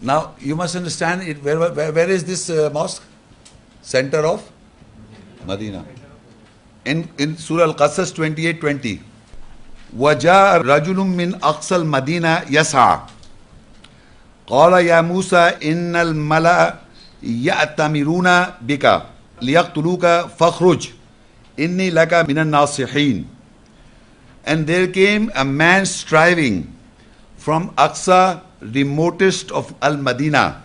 Now you must understand it. Where is this mosque? Center of Medina. In Surah Al-Qasas 28:20. وَجَاءَ رَجُلٌ مِّنْ أَقْصَى الْمَدِينَةِ يَسْعَى قَالَ يَا مُوسَى إِنَّ الْمَلَأَ يَأْتَمِرُونَ بِكَ لِيَقْتُلُوكَ فَاخْرُجْ إِنِّي لَكَ مِنَ النَّاصِحِينَ. And there came a man striving from Aqsa, remotest of Al-Madinah,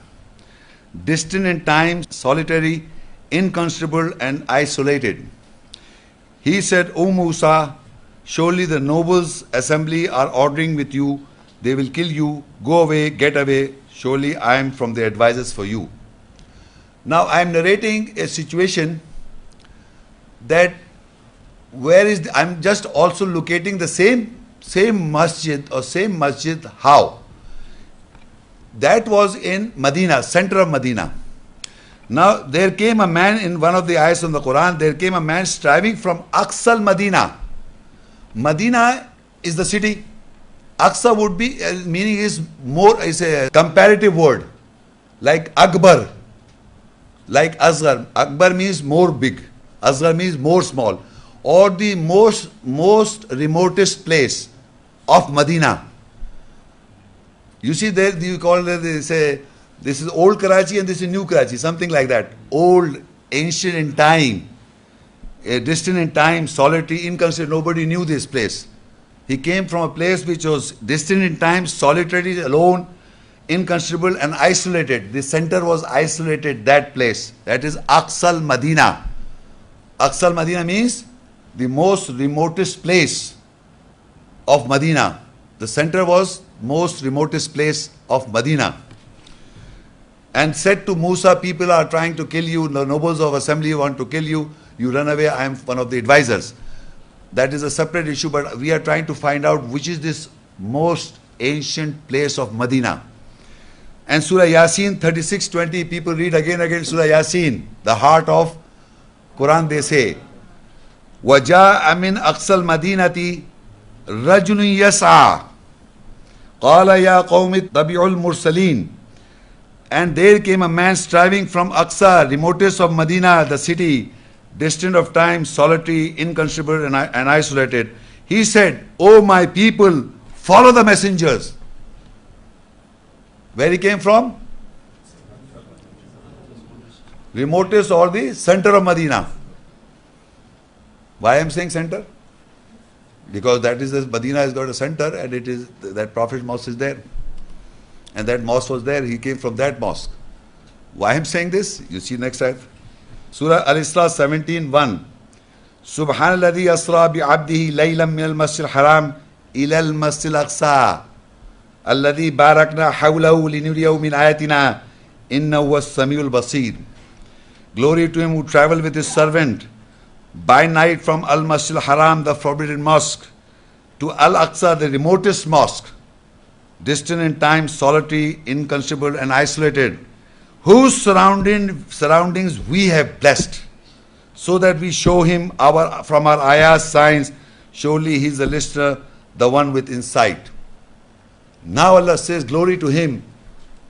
distant in time, solitary, inconsolable and isolated. He said, O Musa, surely the nobles assembly are ordering with you, they will kill you, go away, get away, surely I am from the advisors for you. Now I am narrating a situation that I'm just also locating the same masjid or same masjid. How? That was in Medina, center of Medina. Now there came a man in one of the ayahs of the Quran, there came a man striving from Aqsa al-Madina. Medina is the city. Aqsa would be, meaning is a comparative word. Like Akbar, like Asghar. Akbar means more big. Asghar means more small. Or the most remotest place of Medina. You see there, you call it, they say, this is old Karachi and this is new Karachi, something like that. Old, ancient in time, distant in time, solitary, inconsiderate, nobody knew this place. He came from a place which was distant in time, solitary, alone, inconsiderable and isolated. The center was isolated, that place. That is Aqsa al-Madina. Aqsa al-Madina means the most remotest place of Medina. The center was most remotest place of Medina. And said to Musa, people are trying to kill you, the nobles of assembly want to kill you, you run away, I am one of the advisors. That is a separate issue, but we are trying to find out which is this most ancient place of Medina. And Surah Yasin 36:20, people read again Surah Yasin, the heart of Quran, they say, وَجَاءَ مِنْ أَقْصَى الْمَدِينَةِ رَجُلٌ يَسْعَى قَالَ يَا قَوْمِ اتَّبِعُوا الْمُرْسَلِينَ. And there came a man striving from Aqsa, remotest of Medina, the city, distant of time, solitary, inconsiderable and isolated. He said, O my people, follow the messengers. Where he came from? Remotest or the center of Medina. Why I am saying center? Because that is, Medina has got a center and it is, that Prophet mosque is there. And that mosque was there, he came from that mosque. Why I am saying this? You see next slide. Surah Al-Isra 17:1. Subhanalladhi asra bi'abdihi laylan min al-masjid al-haram ila al-masjid al-aqsa alladhi barakna hawlahu linuriyahu min ayatina innahu was-samiul basir. Glory to him who traveled with his servant by night from Al-Masjid al-Haram, the forbidden mosque, to Al-Aqsa, the remotest mosque, distant in time, solitary, inconsiderable and isolated, whose surroundings we have blessed, so that we show him from our ayahs signs. Surely he is the listener, the one with insight. Now Allah says, glory to him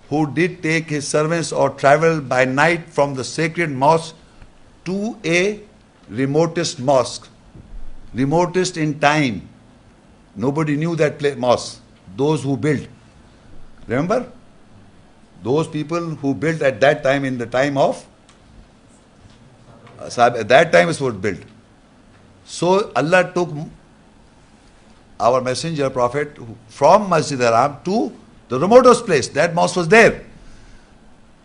who did take his servants or travel by night from the sacred mosque to a remotest mosque, remotest in time. Nobody knew that mosque. Those who built. Remember? Those people who built at that time, in the time of at that time it was built. So Allah took our messenger prophet from Masjid al-Haram to the remotest place. That mosque was there.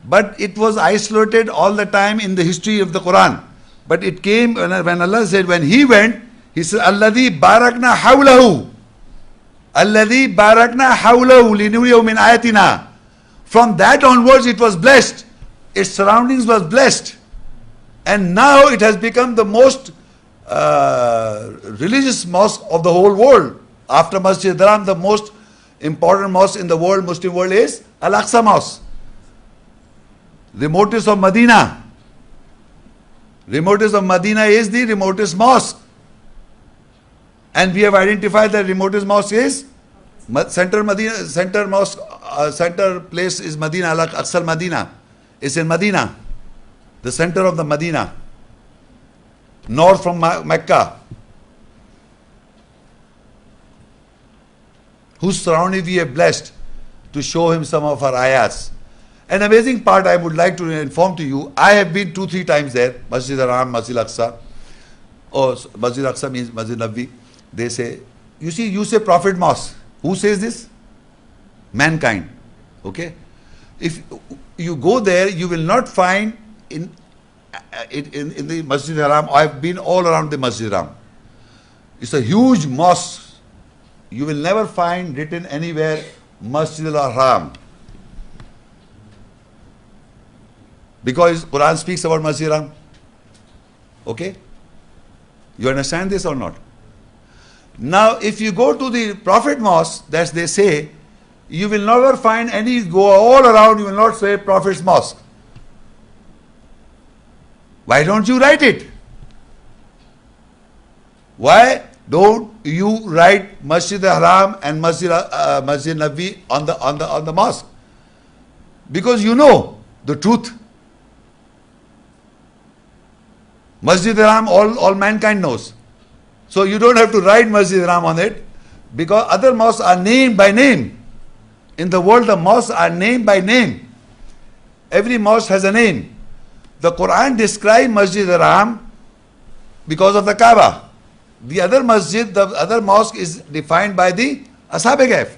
But it was isolated all the time in the history of the Quran. But it came when Allah said, when he went, he said, Alladhi barakna hawlahu. Alladhi barakna hawlahu linuriyahu min ayatina. From that onwards it was blessed. Its surroundings was blessed. And now it has become the most religious mosque of the whole world. After Masjid al-Haram, the most important mosque in the world, Muslim world, is Al-Aqsa Mosque. Remotest of Medina. Remotest of Medina is the remotest mosque. And we have identified that remotest mosque is center mosque center place is Medina, Al-Aqsa Medina. It's in Medina, the center of the Medina, north from Mecca, whose surrounding we have blessed to show him some of our ayats. An amazing part I would like to inform to you, I have been 2-3 times there, Masjid Haram, Masjid Aqsa, or Masjid Aqsa means Masjid Nabi. They say, you say Prophet Mosque. Who says this? Mankind. Okay? If you go there, you will not find in the Masjid Haram. I have been all around the Masjid Haram. It's a huge mosque. You will never find written anywhere Masjid al-Haram. Because Quran speaks about Masjid Haram. Okay? You understand this or not? Now, if you go to the Prophet Mosque, that they say, you will never find any, go all around, you will not say Prophet's Mosque. Why don't you write it? Why don't you write Masjid al-Haram and Masjid Nabi on the mosque? Because you know the truth. Masjid al-Haram, all mankind knows. So you don't have to write Masjid al-Haram on it, because other mosques are named by name. In the world, the mosques are named by name. Every mosque has a name. The Quran describes Masjid al-Haram because of the Kaaba. The other masjid, the other mosque is defined by the Ashab-e-Kahf.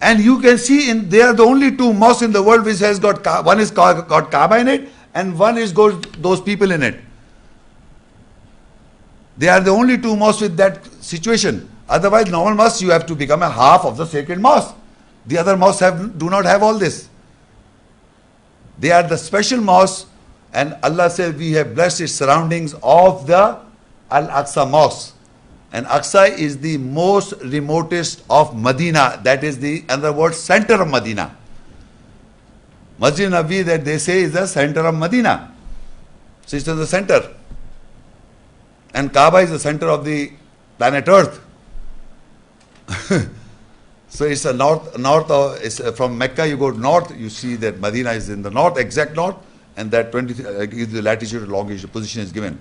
And you can see they are the only 2 mosques in the world which has got, one is got Kaaba in it, and one is got those people in it. They are the only 2 mosques with that situation. Otherwise, normal mosques, you have to become a half of the sacred mosque. The other mosques do not have all this. They are the special mosques, and Allah says we have blessed its surroundings of the Al-Aqsa Mosque. And Aqsa is the most remotest of Medina. That is the, in other words, center of Medina. Masjid Nabi, that they say, is the center of Medina. So it's in the center. And Kaaba is the center of the planet Earth. So it's a north of, it's from Mecca you go north, you see that Medina is in the north, exact north, and that 20 the latitude and longitude position is given.